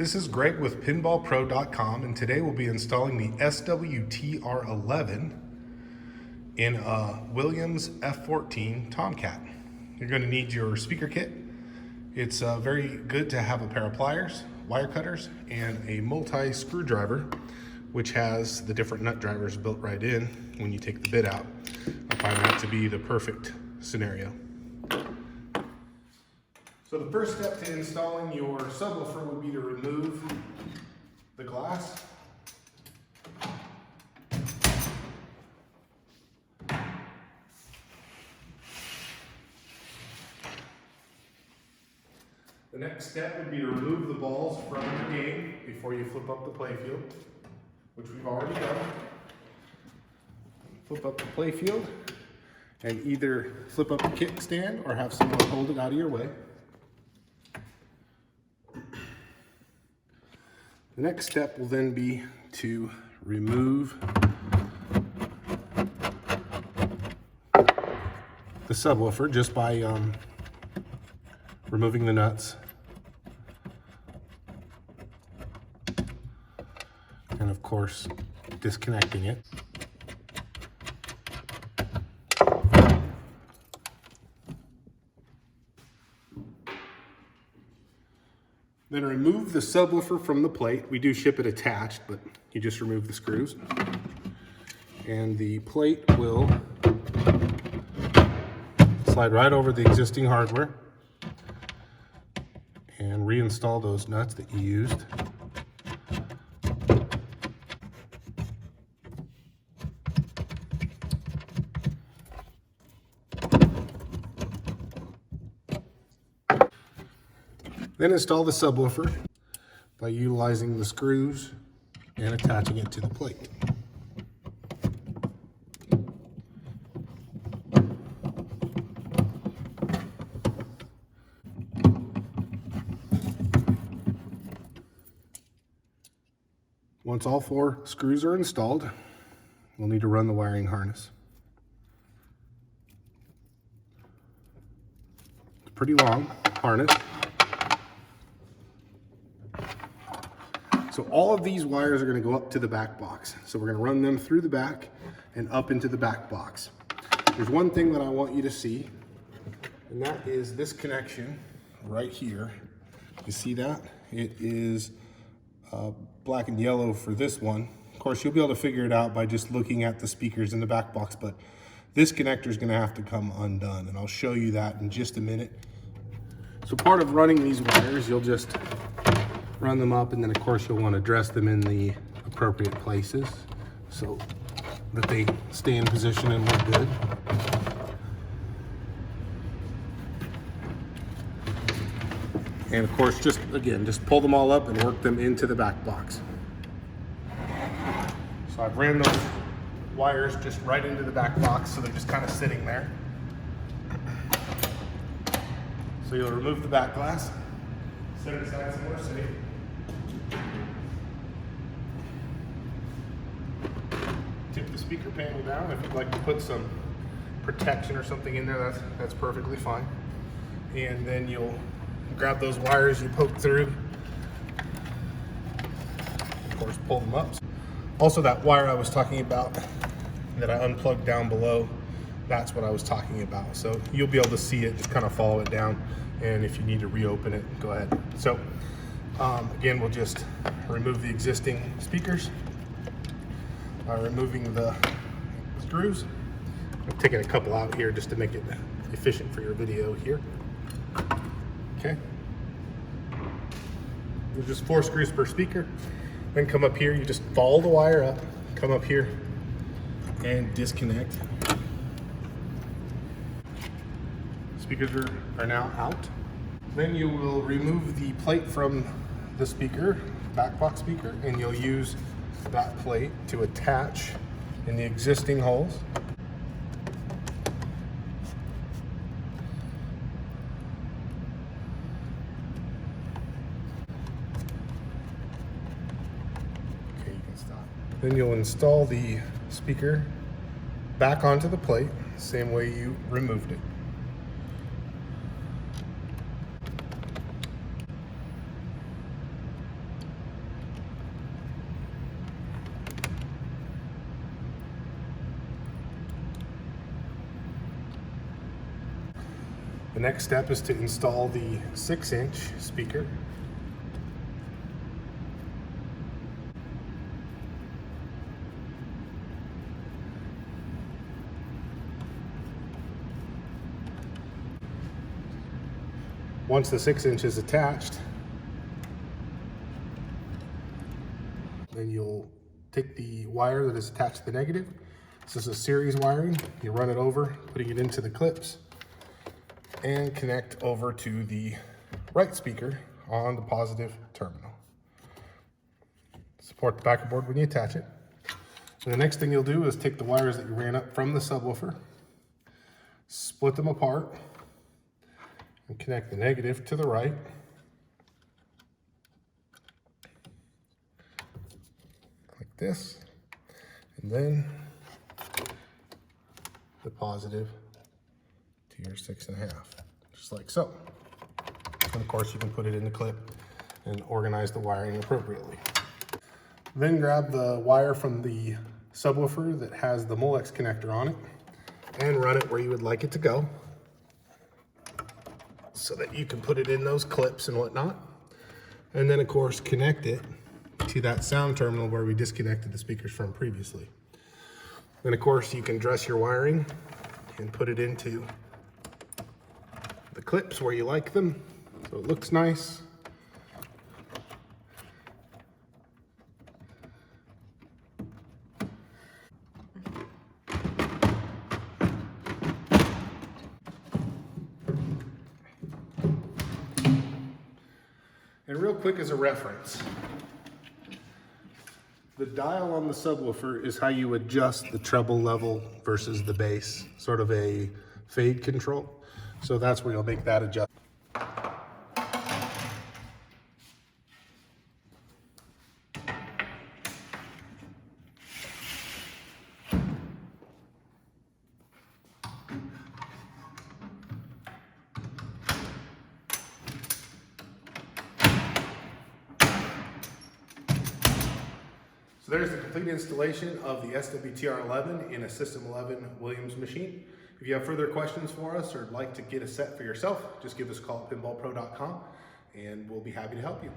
This is Greg with pinballpro.com, and today we'll be installing the SWTR-11 in a Williams F14 Tomcat. You're going to need your speaker kit. It's very good to have a pair of pliers, wire cutters, and a multi-screwdriver, which has the different nut drivers built right in when you take the bit out. I find that to be the perfect scenario. So the first step to installing your subwoofer would be to remove the glass. The next step would be to remove the balls from the game before you flip up the playfield, which we've already done. Flip up the playfield and either flip up the kickstand or have someone hold it out of your way. The next step will then be to remove the subwoofer just by removing the nuts. And of course, disconnecting it. Then remove the subwoofer from the plate. We do ship it attached, but you just remove the screws. And the plate will slide right over the existing hardware and reinstall those nuts that you used. Then install the subwoofer by utilizing the screws and attaching it to the plate. Once all 4 screws are installed, we'll need to run the wiring harness. It's a pretty long harness. So all of these wires are going to go up to the back box. So we're going to run them through the back and up into the back box. There's one thing that I want you to see, and that is this connection right here. You see that? It is black and yellow for this one. Of course, you'll be able to figure it out by just looking at the speakers in the back box, but this connector is going to have to come undone, and I'll show you that in just a minute. So part of running these wires, you'll just run them up, and then of course you'll want to dress them in the appropriate places so that they stay in position and look good. And of course, just pull them all up and work them into the back box. So I've ran those wires just right into the back box, so they're just kind of sitting there. So you'll remove the back glass, set it aside somewhere safe. Tip the speaker panel down. If you'd like to put some protection or something in there, that's perfectly fine. And then you'll grab those wires you poke through. Of course, pull them up. Also, that wire I was talking about that I unplugged down below, that's what I was talking about. So you'll be able to see it, just kind of follow it down. And if you need to reopen it, go ahead. So again, we'll just remove the existing speakers. Removing the screws. I'm taking a couple out here just to make it efficient for your video here. Okay. There's just 4 screws per speaker. Then come up here, you just follow the wire up, come up here and disconnect. Speakers are now out. Then you will remove the plate from the speaker, back box speaker, and you'll use that plate to attach in the existing holes. Okay, you can stop. Then you'll install the speaker back onto the plate, same way you removed it. next step is to install the 6-inch speaker. Once the 6-inch is attached, then you'll take the wire that is attached to the negative. This is a series wiring. You run it over, putting it into the clips, and connect over to the right speaker on the positive terminal. Support the backer board when you attach it. So the next thing you'll do is take the wires that you ran up from the subwoofer, split them apart, and connect the negative to the right. Like this. And then the positive to your 6.5, just like so. And of course you can put it in the clip and organize the wiring appropriately. Then grab the wire from the subwoofer that has the Molex connector on it and run it where you would like it to go so that you can put it in those clips and whatnot. And then of course connect it to that sound terminal where we disconnected the speakers from previously. Then of course you can dress your wiring and put it into the clips where you like them so it looks nice. And real quick as a reference, the dial on the subwoofer is how you adjust the treble level versus the bass, sort of a fade control. So that's where you'll make that adjustment. So there's the complete installation of the SWTR-11 in a System 11 Williams machine. If you have further questions for us or would like to get a set for yourself, just give us a call at pinballpro.com and we'll be happy to help you.